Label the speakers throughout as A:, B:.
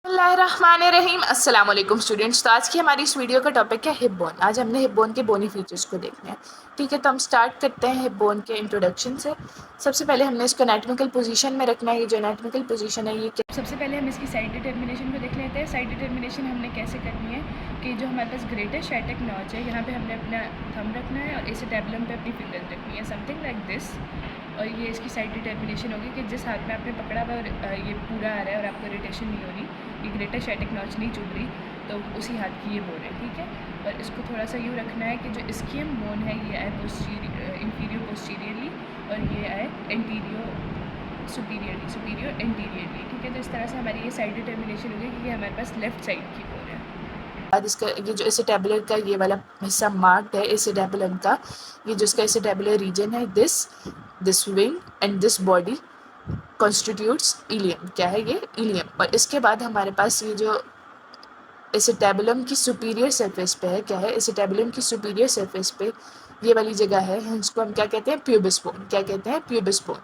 A: बिस्मिल्लाहिर्रहमानिर्रहीम। अस्सलाम वालेकुम स्टूडेंट्स। तो आज की हमारी इस वीडियो का टॉपिक है हिप बोन। आज हमने हिप बोन के बोनी फीचर्स को देखना है। ठीक है, तो हम स्टार्ट करते हैं हिप बोन के इंट्रोडक्शन से। सबसे पहले हमने इसको एनाटॉमिकल पोजीशन में रखना है। ये जो एनाटॉमिकल पोजीशन है ये क्या, सबसे पहले हम इसकी साइड डिटर्मिनेशन को देख लेते हैं। साइड डिटर्मिनेशन हमने कैसे करनी है कि जो हमारे पास ग्रेटर शैटिक नॉच है, यहाँ पे हमने अपना थंब रखना है और एसिटेबुलम पे अपनी फिंगर्स रखनी है, समथिंग लाइक दिस। और ये इसकी साइड डिटर्मिनेशन होगी कि जिस हाथ में आपने पकड़ा हुआ और ये पूरा आ रहा है और आपको इरिटेशन नहीं हो रही, ये ग्रेटर शैटिक नॉच नहीं चुभ रही, तो उसी हाथ की ये बोन है। ठीक है, और इसको थोड़ा सा यूँ रखना है कि जो इस्कियम बोन है ये आए इंफीरियर पोस्टीरियरली और ये आए एंटीरियर सुपीरियर एंटीरियरली। ठीक है, तो इस तरह से हमारी ये साइड डिटर्मिनेशन होगी क्योंकि हमारे पास लेफ्ट साइड की बोन है। बाद इसका ये जो एसिटेबुलर का ये वाला हिस्सा मार्क्ड है एसिटेबुलम का, ये जो इसका एसिटेबुलर रीजन है, this wing and this body constitutes ilium. क्या है ये? इलियम। और इसके बाद हमारे पास ये जो एसिटेबुलम की सुपीरियर सरफेस पे है, क्या है? एसिटेबुलम की सुपीरियर सरफेस पे ये वाली जगह है, इसको हम क्या कहते हैं? Pubis bone. क्या कहते हैं? Pubis bone.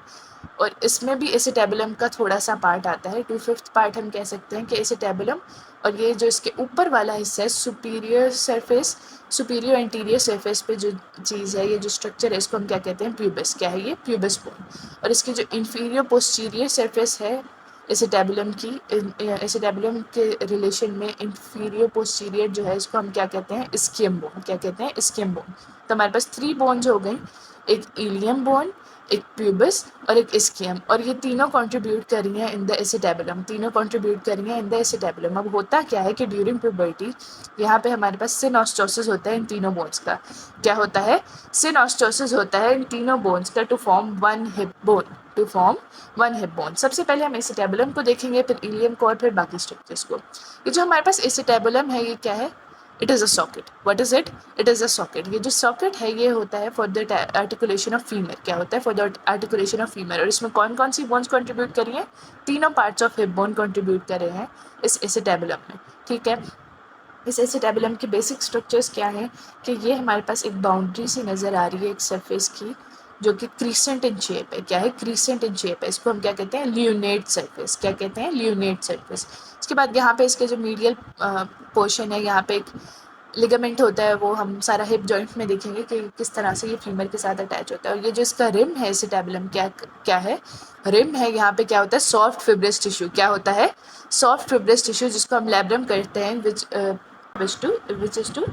A: और इसमें भी एसिटेबुलम का थोड़ा सा पार्ट आता है, 2/5 पार्ट हम कह सकते हैं कि एसिटेबुलम। और ये जो इसके ऊपर वाला हिस्सा है superior surface, superior anterior surface पे जो चीज़ है, ये जो स्ट्रक्चर है, इसको हम क्या कहते हैं? प्यूबिस। क्या है ये? Pubis bone. और इसकी जो इंफीरियर पोस्टीरियर सरफेस है एसिटेबुलम की, एसिटेबुलम के रिलेशन में इंफीरियर पोस्टीरियर जो है, इसको हम क्या कहते हैं? Ischium bone. क्या कहते हैं? Ischium bone. तो हमारे पास 3 बोन्स हो गई, एक इलियम बोन, एक प्यूबिस और एक इस्कियम। और ये तीनों कंट्रीब्यूट कर रही हैं इन द एसिटेबुलम, तीनों कंट्रीब्यूट कर रही हैं इन द एसिटेबुलम। अब होता क्या है कि ड्यूरिंग प्यूबर्टी यहाँ पे हमारे पास सिनॉस्टोसिस होता है इन तीनों बोन्स का। क्या होता है? सिनॉस्टोसिस होता है इन तीनों बोन्स का to form one hip bone, to form one hip bone. सबसे पहले हम एसिटेबुलम को देखेंगे, फिर इलियम को और फिर बाकी स्ट्रक्चर्स को। ये जो हमारे पास एसिटेबुलम है ये क्या है? It is a socket. What is it? It is a socket. ये जो सॉकेट है ये होता है for the articulation of femur. क्या होता है? For the articulation of femur. और इसमें कौन कौन सी बोन्स कंट्रीब्यूट कर रही हैं? तीनों parts of hip bone contribute कर रहे हैं इस एसिटेबुलम में। ठीक है, इस एसिटेबुलम के बेसिक स्ट्रक्चर्स क्या हैं कि ये हमारे पास एक बाउंड्री सी नज़र आ रही है एक सरफेस की, जो कि क्रीसेंट इन शेप है। क्या है? क्रीसेंट इन शेप है। इसको हम क्या कहते हैं? Lunate surface. क्या कहते हैं? Lunate surface. उसके बाद यहाँ पे इसके जो मीडियल पोर्शन है, यहाँ पे एक लिगामेंट होता है, वो हम सारा हिप जॉइंट में देखेंगे कि किस तरह से ये फीमर के साथ अटैच होता है। और ये जो इसका रिम है एसिटेबुलम, क्या है? रिम है, यहाँ पे क्या होता है? Soft fibrous tissue. क्या होता है? सॉफ्ट फिब्रस टिश्यू, जिसको हम लैब्रम कहते हैं, which is to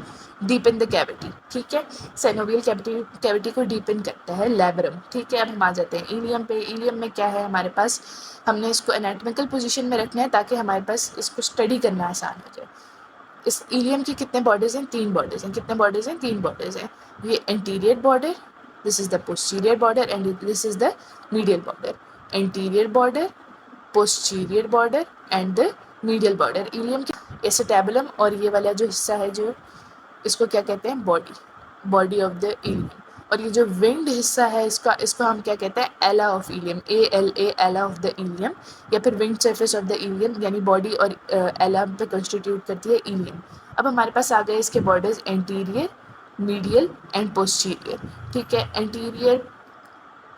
A: deepen the cavity. ठीक है, सेनोवियल कैविटी को डीपन करता है लैब्रम। ठीक है, अब हम आ जाते हैं इलियम पे। इलियम में क्या है हमारे पास? हमने इसको एनाटॉमिकल पोजीशन में रखना है ताकि हमारे पास इसको स्टडी करना आसान हो जाए। इस इलियम की कितने बॉर्डर्स हैं? 3 बॉर्डर्स हैं। कितने बॉर्डर्स हैं? 3 बॉर्डर्स हैं। ये anterior border, this is the posterior border and this is the medial border. Anterior border, posterior border and the medial border. Ilium के एसिटेबुलम और ये वाला जो हिस्सा है, जो इसको क्या कहते हैं? Body of the ilium. और ये जो विंग्ड हिस्सा है इसका, इसको हम क्या कहते हैं? एला ऑफ इलियम। एला ऑफ द इलियम, या फिर winged surface of the ilium, यानी बॉडी और एला पे कंस्टिट्यूट करती है इलियम। अब हमारे पास आ गए इसके borders anterior, medial and posterior. ठीक है, एंटीरियर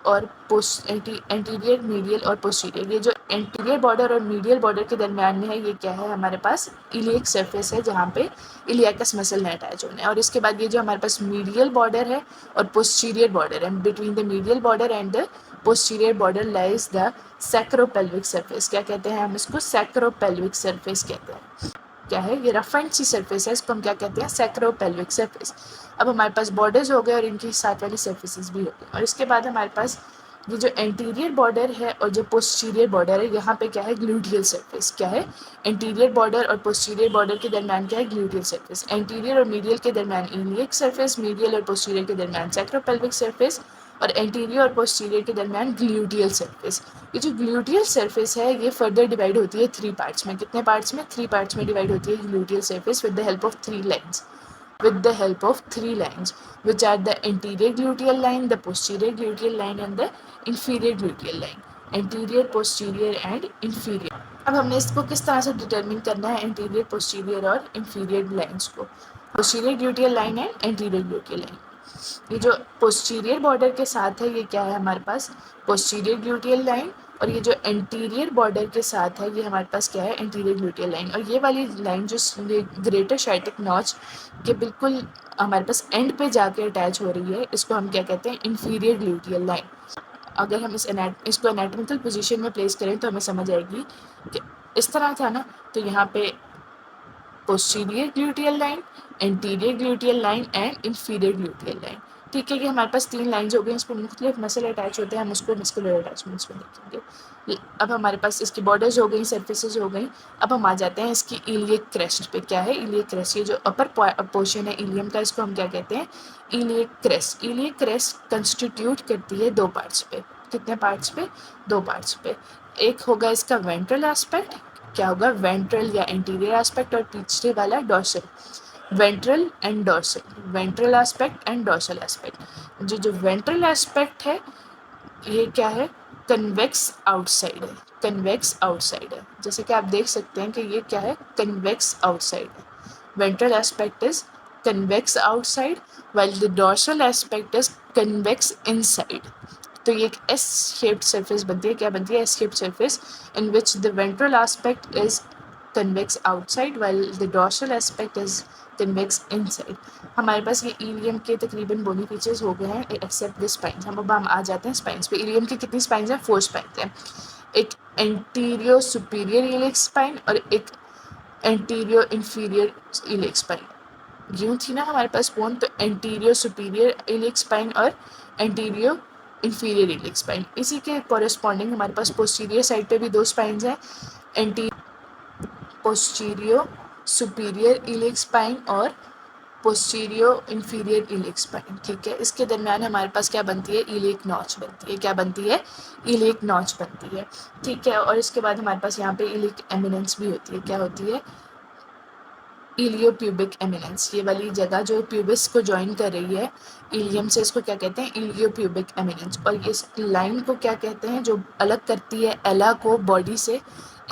A: और एंटीरियर, मीडियल और पोस्टीरियर। ये जो एंटीरियर बॉर्डर और मीडियल बॉर्डर के दरमियान में है, ये क्या है? हमारे पास इलियक सरफेस है, जहाँ पे इलियाकस मसल ने अटैच होना है। और इसके बाद ये जो हमारे पास मीडियल बॉर्डर है और पोस्टीरियर बॉर्डर है, between the medial border and the posterior border lies the sacropelvic surface. क्या कहते हैं हम इसको? सैक्रोपेल्विक सरफेस कहते हैं। क्या है? ये रफ एंड सी सरफेस है, इसको हम क्या कहते हैं? Sacropelvic surface. अब हमारे पास बॉर्डर्स हो गए और इनकी साथ वाली सरफेसेस भी हो गई। और इसके बाद हमारे पास ये जो एंटीरियर बॉर्डर है और जो पोस्टीरियर बॉर्डर है, यहाँ पे क्या है? Gluteal surface. क्या है? एंटीरियर बॉर्डर और पोस्टीरियर बॉर्डर के दरमियान क्या है? Gluteal surface. एंटीरियर और मीडियल के दरमियान इलियक सरफेस, मीडियल और पोस्टीरियर के दरमियान सैक्रोपेल्विक सरफेस, और एंटीरियर और पोस्टीरियर के दरमियान ग्लूटियल सरफेस। ये जो ग्लूटियल सरफेस है ये फर्दर डिवाइड होती है 3 पार्ट्स में। कितने पार्ट्स में? 3 पार्ट्स में डिवाइड होती है gluteal surface with the help of 3 lines, with the help of 3 lines, which are the anterior gluteal line, the posterior gluteal line and the inferior gluteal line. Anterior, posterior and inferior. अब हमने इसको किस तरह से determine करना है, anterior, posterior और inferior lines को? Posterior gluteal line and anterior gluteal line. ये जो पोस्टीरियर बॉर्डर के साथ है, ये क्या है हमारे पास? पोस्टीरियर ग्लूटियल लाइन और ये जो एंटीरियर बॉर्डर के साथ है ये हमारे पास क्या है, एंटीरियर ग्लूटियल लाइन। और ये वाली लाइन जो ग्रेटर साइटिक नॉच के बिल्कुल हमारे पास एंड पे जाके अटैच हो रही है, इसको हम क्या कहते हैं, इंफीरियर ग्लूटियल लाइन। अगर हम इसको एनाटॉमिकल पोजीशन में प्लेस करें तो हमें समझ आएगी कि इस तरह था ना, तो यहाँ पे posterior gluteal line, anterior gluteal line and inferior gluteal line. ठीक है, कि हमारे पास 3 लाइन्स हो गई, इस पर मुख्तलिफ मसल अटैच होते हैं, हम उसको मस्कुलर अटैचमेंट्स में देखेंगे। अब हमारे पास इसकी बॉर्डर्स हो गई, सर्फेसेज हो गई। अब हम आ जाते हैं इसकी इलियक क्रेस्ट पे। क्या है इलियक क्रेस्ट? ये जो अपर पोर्शन है इलियम का, इसको हम क्या कहते हैं, iliac crest. Iliac crest constitute करती है 2 पार्ट्स पे। कितने पार्ट्स पे? 2 पार्ट्स पे। एक होगा इसका वेंट्रल एस्पेक्ट, क्या होगा, वेंट्रल या एंटीरियर एस्पेक्ट, और पीछे वाला dorsal. Ventral and dorsal, ventral aspect and dorsal aspect. जो वेंट्रल एस्पेक्ट है ये क्या है, कन्वेक्स आउटसाइड है, कन्वेक्स आउटसाइड है। जैसे कि आप देख सकते हैं कि ये क्या है, कन्वेक्स आउटसाइड है। Ventral aspect is convex outside while the dorsal aspect is convex inside. तो ये एक एस शेप्ड सरफेस बनती है। क्या बनती है? S shaped surface in which the ventral aspect is convex outside while the dorsal aspect is convex inside. हमारे पास ये इलियम के तकरीबन बोनी फीचर्स हो गए हैं एक्सेप्ट द स्पाइंस। हम आ जाते हैं स्पाइंस पे। इलियम की कितनी स्पाइंस हैं? 4 स्पाइंस हैं। एक एंटीरियो सुपीरियर इलियक स्पाइन और एक एंटीरियो इंफीरियर इलियक स्पाइन। यूँ थी ना हमारे पास बोन, तो एंटीरियो सुपीरियर इलियक स्पाइन और एंटीरियो इंफीरियर इलियक स्पाइन। इसी के कॉरेस्पॉन्डिंग हमारे पास पोस्टीरियर साइड पे भी 2 स्पाइंस हैं, anti posterior superior iliac spine और पोस्टीरियो इंफीरियर इलियक स्पाइन। ठीक है, इसके दरमियान हमारे पास क्या बनती है, इलियक नॉच बनती है। क्या बनती है? इलियक नॉच बनती है। ठीक है, और इसके बाद हमारे पास यहाँ पे इलियक एमिनेंस भी होती है। क्या होती है? इलियोप्यूबिक एमिनेंस। ये वाली जगह जो प्यूबिस को ज्वाइन कर रही है इलियम से, इसको क्या कहते हैं, इलियोप्यूबिक एमिनेंस। और इस लाइन को क्या कहते हैं, जो अलग करती है एला को बॉडी से,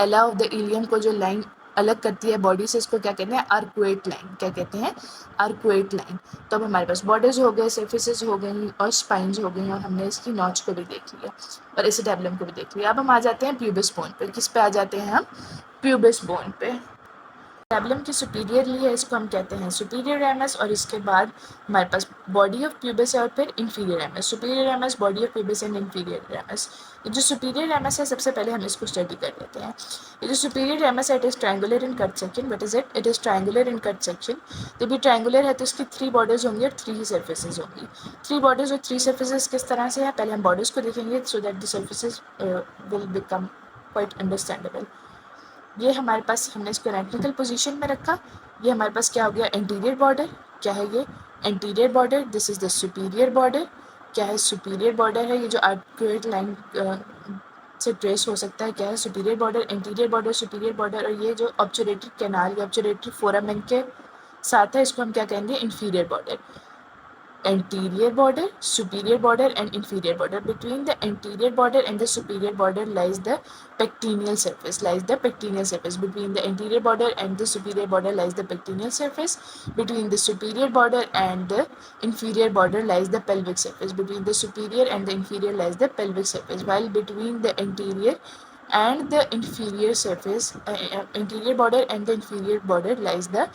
A: एला ऑफ द इलियम को जो लाइन अलग करती है बॉडी से, इसको क्या कहते हैं, आर्कुएट लाइन। क्या कहते हैं? Arcuate line. तो अब हमारे पास बॉर्डर्स हो गए, सर्फेसेस हो गई और स्पाइंस हो गई, और हमने इसकी नॉच को भी देख लिया और एसिटेबुलम को भी देख लिया। अब हम आ जाते हैं प्यूबिस बोन पे। किस पे आ जाते हैं हम? प्यूबिस बोन पे। एसिटेबुलम की सुपीरियरली है, इसको हम कहते हैं सुपीरियर रेमस, और इसके बाद हमारे पास बॉडी ऑफ प्यूबिस है और फिर inferior ramus. Superior ramus, body of pubis and inferior ramus. ये जो सुपीरियर रेमस है, सबसे पहले हम इसको स्टडी कर लेते हैं। ये जो सुपीरियर रेमस है, it is triangular in cut section. What is it? It is triangular in cut section. जब ये ट्रायंगुलर है तो इसकी 3 बॉर्डर्स होंगी और 3 ही सर्फेसेज होंगी। 3 बॉर्डर्स और 3 सर्फेसेज किस तरह से है, पहले हम बॉर्डर्स को देखेंगे so that the surfaces will become quite understandable. ये हमारे पास, हमने इसको एनाटॉमिकल पोजीशन में रखा। ये हमारे पास क्या हो गया, एंटीरियर बॉर्डर। क्या है ये? Anterior border. This is the superior border. क्या है? सुपीरियर बॉर्डर है। ये जो आर्कुएट लाइन से ट्रेस हो सकता है, क्या है? Superior border, anterior border, superior border. और ये जो ऑब्चुरेटरी कैनाल या ऑब्चुरेटरी फोरामेन के साथ है, इसको हम क्या कहेंगे, inferior border. Anterior border, superior border and inferior border. Between the anterior border and the superior border lies the pectineal surface. Between the anterior border and the superior border lies the pectineal surface. Between the superior border and the inferior border lies the pelvic surface. Between the superior and the inferior lies the pelvic surface. While between the anterior and the inferior surface, anterior border and the inferior border lies the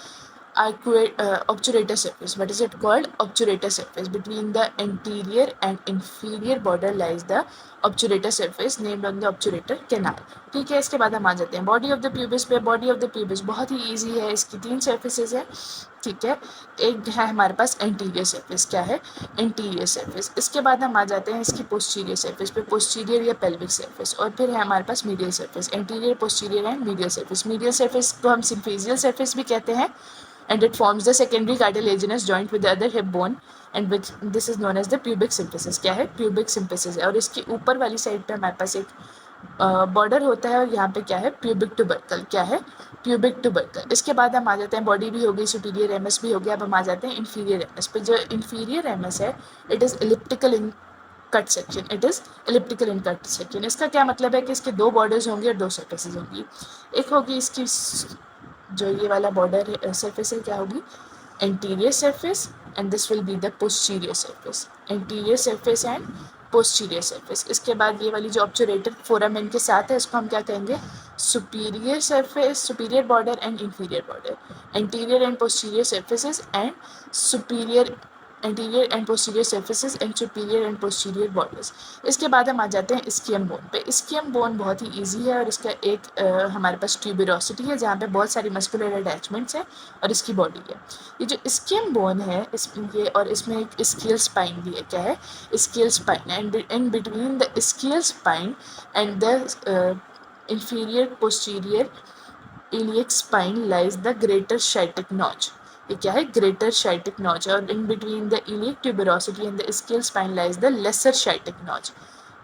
A: obturator surface. What is it called? Obturator surface. Between the anterior and inferior border lies the obturator surface named on the obturator canal. ठीक है, इसके बाद हम आ जाते हैं body of the pubis पे। Body of the pubis बहुत ही इजी है, इसकी 3 सर्फेसेज है। ठीक है, एक है हमारे पास एंटीरियर सर्फेस। क्या है? Anterior surface. इसके बाद हम आ जाते हैं इसकी पोस्टीरियर सर्फेस पे, पोस्टीरियर या पेल्विक सर्फेस। और फिर है हमारे पास medial surface. Anterior, posterior and medial surface. Medial surface को हम सिम्फेजियल सर्फेस भी कहते हैं, and it forms the secondary cartilaginous joint with the other hip bone and which this is known as the pubic symphysis. क्या है? pubic symphysis है। और इसकी ऊपर वाली साइड पे हमारे पास एक बॉर्डर होता है और यहाँ पे क्या है? pubic tubercle। क्या है? pubic tubercle। इसके बाद हम आ जाते हैं, बॉडी भी हो गई, सुपीरियर एमएस भी हो गया। अब हम आ जाते हैं इंफीरियर एमएस पे। जो इंफीरियर एमएस है, it is elliptical in cut section. It is elliptical in cut section. इसका क्या मतलब है कि इसके 2 बॉर्डर्स होंगे और 2 सर्फेसेज होंगी। एक होगी इसकी जो ये वाला बॉर्डर सरफेस है, क्या होगी? Anterior surface, and this will be the posterior surface. Anterior surface and posterior surface. इसके बाद ये वाली जो ऑब्चुरेटर फोरामेन के साथ है इसको हम क्या कहेंगे, superior surface, superior border and inferior border, anterior and posterior surfaces and superior, anterior and posterior surfaces and superior and posterior borders. इसके बाद हम आ जाते हैं इस्कियम बोन पे। इस्कियम बोन बहुत ही इजी है और इसका एक हमारे पास ट्यूबरोसिटी है जहाँ पे बहुत सारी मस्कुलर अटैचमेंट्स हैं और इसकी बॉडी है। ये जो इस्कियम बोन है ये, और इसमें एक स्केल स्पाइन भी है। क्या है, scale spine, and in between the ischial spine and the inferior posterior iliac spine lies the greater sciatic notch। ये क्या है, ग्रेटर शाइटिक नॉच, और in between the iliac tuberosity and the ischial spine lies the lesser sciatic notch,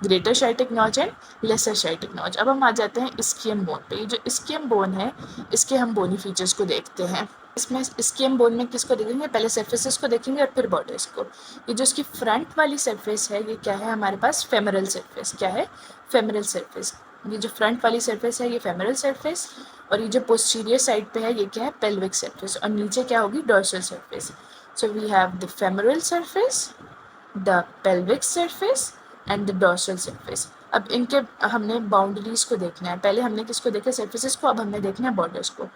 A: greater sciatic notch and lesser sciatic notch. अब हम आ जाते हैं ischium bone पे। ये जो इस्कियम बोन है इसके हम बोनी फीचर्स को देखते हैं। इसमें इस्कियम बोन में किसको देखेंगे, पहले सरफेसेस को देखेंगे और फिर बॉर्डर्स को। ये जो इसकी फ्रंट वाली सरफेस है ये क्या है हमारे पास, फेमरल सरफेस। क्या है, फेमरल सरफेस। ये जो फ्रंट वाली सरफेस है ये फेमरल सरफेस, और ये जो पोस्टीरियर साइड पे है ये क्या है, पेल्विक सरफेस, और नीचे क्या होगी, dorsal surface. So we have the femoral surface, the pelvic surface and the dorsal surface. अब इनके हमने बाउंड्रीज को देखना है। पहले हमने किसको देखा, सरफेसेस को, अब हमने देखना है बॉर्डर्स को।